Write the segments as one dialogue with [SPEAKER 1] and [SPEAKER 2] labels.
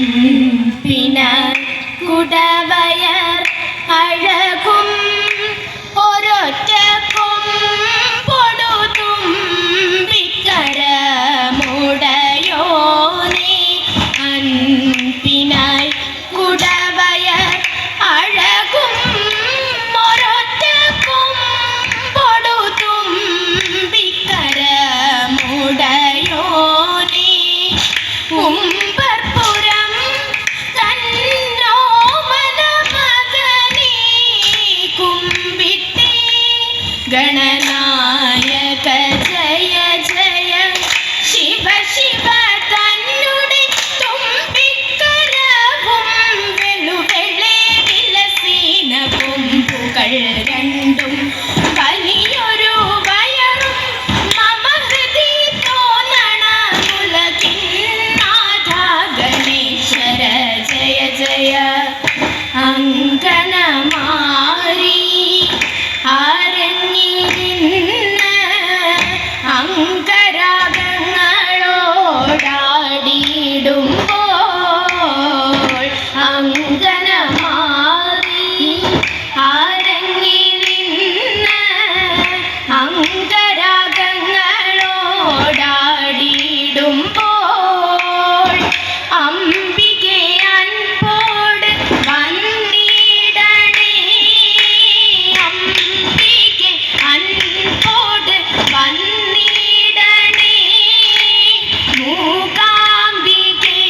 [SPEAKER 1] അൻപിന കുടവയർ അഴകും ഒരൊറ്റക്കും പൊടുതുമ്പിക്കരമുടയോനേ അൻപിനായി കുടവയർ അഴകും ഒരൊറ്റക്കും പൊടുതുമ്പിക്കരമുടയോനേ ഉമ്പർപുരം തന്നോമന മകനേ കുമ്പിട്ടേ ഗണനായക ജയ ജയ ശിവ ശിവ തന്നുടെ തുമ്പിക്കരവും വെളുവെളെ വിലസീന കൊമ്പുകൾ രണ്ടും വലിയൊരു വയറും മമ ഹൃദി തോന്നണ ഉലകിന്നാഥ ഗണേശ്വര ജയ ജയ അങ്കണമാരി ആരങ്ങിരുന്ന് അങ്കരാഗങ്ങളോടാടിയിടുമ്പോൾ അങ്കണമാരി ആരങ്ങിരുന്ന് അങ്കരാഗങ്ങളോടാടിയിടുമ്പോൾ അംബികെ അൻപോട് വന്നിടണേ അംബികെ അൻപോട് വന്നിടണേ മൂകാംബികെ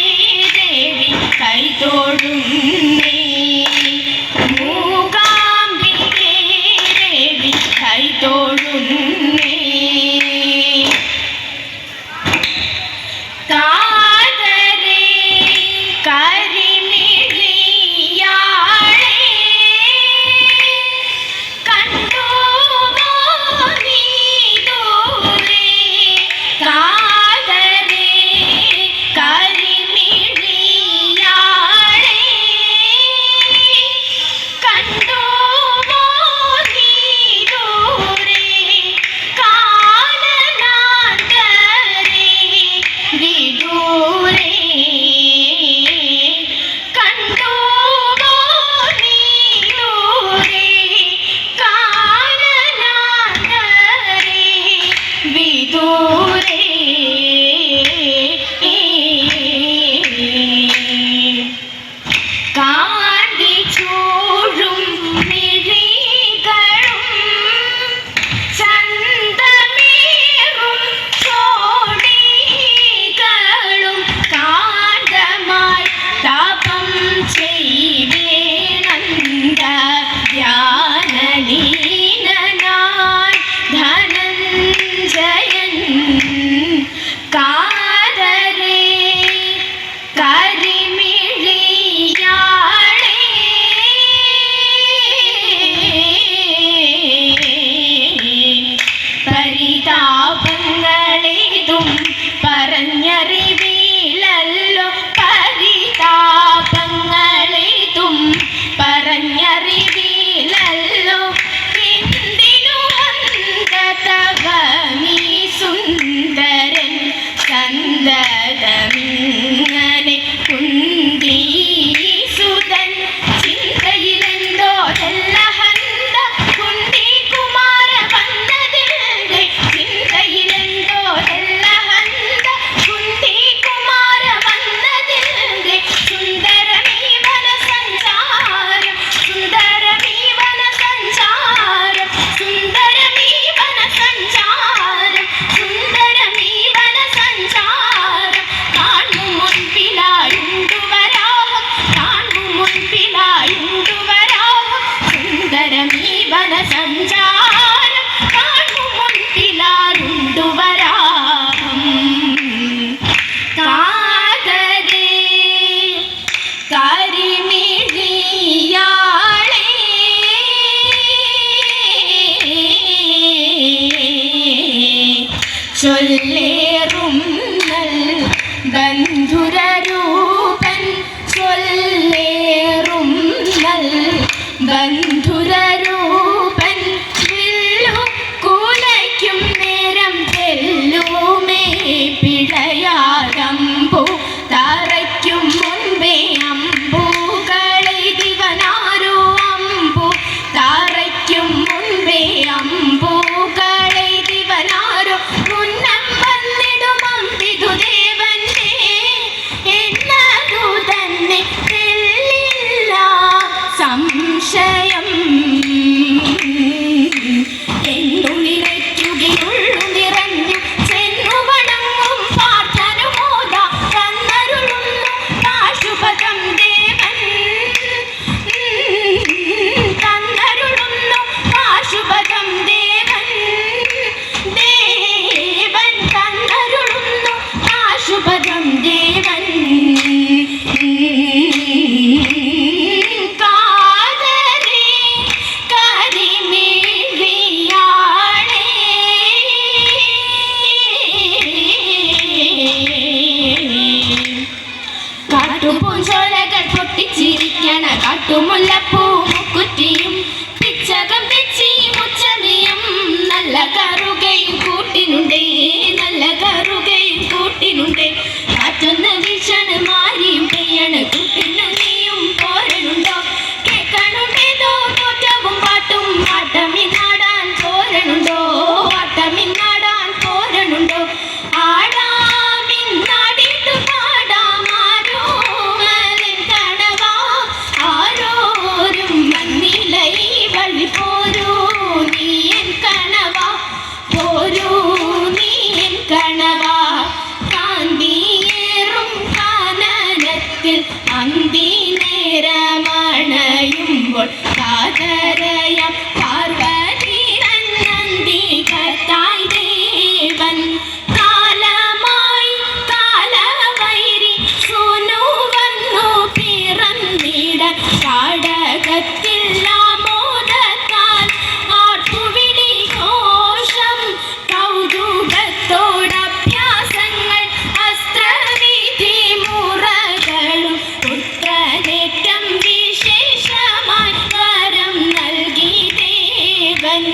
[SPEAKER 1] സംശയം എന്നു നിറയ്ക്കുകയുള്ളു നിറഞ്ഞു ചെന്നു വണങ്ങും പ്രാർത്ഥനുമോദ തന്നരുളുന്നു പാശുപതം ദേവൻ തന്നരുളുന്നു പാശുപതം ദേവൻ ദേവൻ തന്നരുളുന്നു പാശുപതം ദേവൻ കാട്ടുമുല്ലപ്പൂ മുക്കുറ്റിയും പിച്ചകം തെച്ചി മുച്ചമിയും നല്ല കറുകയും കൂട്ടിനുണ്ടേ നല്ല കറുകയും കൂട്ടിനുണ്ടേ കാറ്റൊന്ന് വീശണ് മാരിയും പെയ്യണ് കൂട്ടിന് നീയും പോരണുണ്ടോ കേൾക്കണുണ്ടേതോ തോറ്റവും പാട്ടും ആട്ടമിന്നാടാൻ പോരണുണ്ടോ ആട്ടമിന്നാടാൻ പോരണുണ്ടോ ആടാമിന്നാടിട്ടു പാടാം ആരോ ആരോരും മണ്ണിലൈ വഴി പോരൂ നീ എൻ കണവാ പോരൂ നീ എൻ കണവാ കാന്തിയേറും കാനനത്തിൽ അന്തി നേരമണയുമ്പോൾ കാതരയാം പാർവതി നന്ദി കർത്തായി ദേവൻ കാലമായി കാലവൈരി സൂനു വന്നു പിറന്നിടാൻ കാടകത്തിൽ ആമോദത്താൽ ആർപ്പുവിളി ഘോഷം കൗതുകത്തോടഭ്യാസങ്ങൾ അസ്ത്രവിധി മുറകളും പുത്രനേറ്റം വിശേഷമായി വരം നൽകി ദേവൻ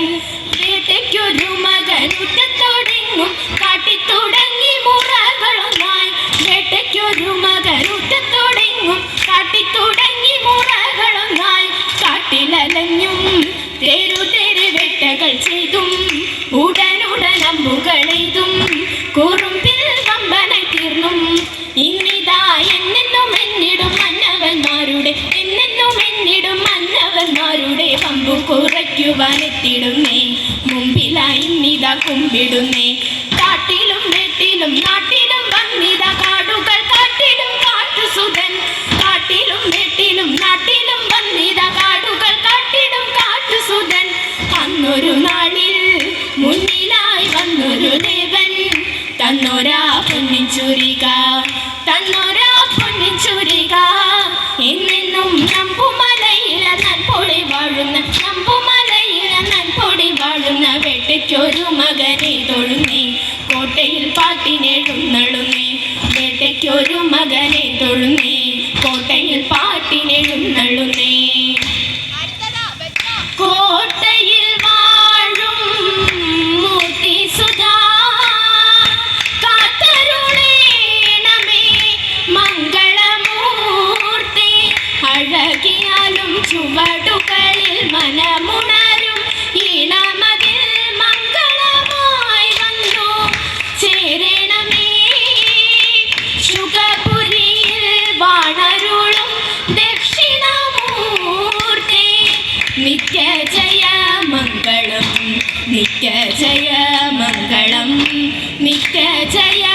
[SPEAKER 1] വേട്ടയ്ക്കൊരു മകനുറ്റത്തോടെങ്ങും കാട്ടിത്തുടങ്ങി മുറകളൊന്നായി വേട്ടയ്ക്കൊരു മകനുറ്റത്തോടെങ്ങും കാട്ടിത്തുടങ്ങി മുറകളൊന്നായി കാട്ടിലലഞ്ഞും തെരു വേട്ടകൾ ചെയ്തും ഉടനുടൻ അമ്പുകളെയ്തും കുറുമ്പിൽ വമ്പനായി തീർന്നും ഇന്നിതാ എന്നെന്നും എന്നിടും മന്നവന്മാരുടെ വമ്പു കുറയ്ക്കുവാനെത്തിടുന്നേ മുമ്പിലായി ഇന്നിതാ കുമ്പിടുന്നേ കാട്ടിലും വീട്ടിലും നാട്ടിലും വന്നിതാ കാടുകൾ കാട്ടിടും കാട്ടുസുതൻ കാട്ടിലും വീട്ടിലും നാട്ടിലും വന്നിതാ കാടുകൾ കാട്ടിടും കാട്ടുസുതൻ അന്നൊരു നാളിൽ മുന്നിലായി വന്നൊരു ദേവൻ തന്നൊരാ പൊന്നിൻ ചുരിക തന്നൊരാ പൊന്നിൻ ചുരിക എന്നെന്നും നമ്പുമലയില നൻപൊടി വാഴുന്ന നമ്പുമലയില നൻപൊടി വാഴുന്ന വേട്ടയ്ക്കൊരു മകനെ തൊഴുന്നേ കോട്ടയിൽ പാട്ടിനെഴുന്നള്ളുന്നേ വേട്ടയ്ക്കൊരു മകനെ തൊഴുന്നേ കോട്ടയിൽ പാട്ടിനെഴുന്നള്ളുന്നേ കോട്ടയിൽ വാഴും മൂർത്തി സുധാ കാത്തരുളേണമേ മംഗളമൂർത്തി അഴകിയാലും ചുവടുകളിൽ മനമുണരും ഈണമതിൽ മംഗളമായി വന്നു ചേരണമേ ശുഗപുരിയിൽ വാണരുളും ദക്ഷിണമൂർത്തി നിത്യജയ മംഗളം നിത്യജയ മംഗളം നിത്യജയ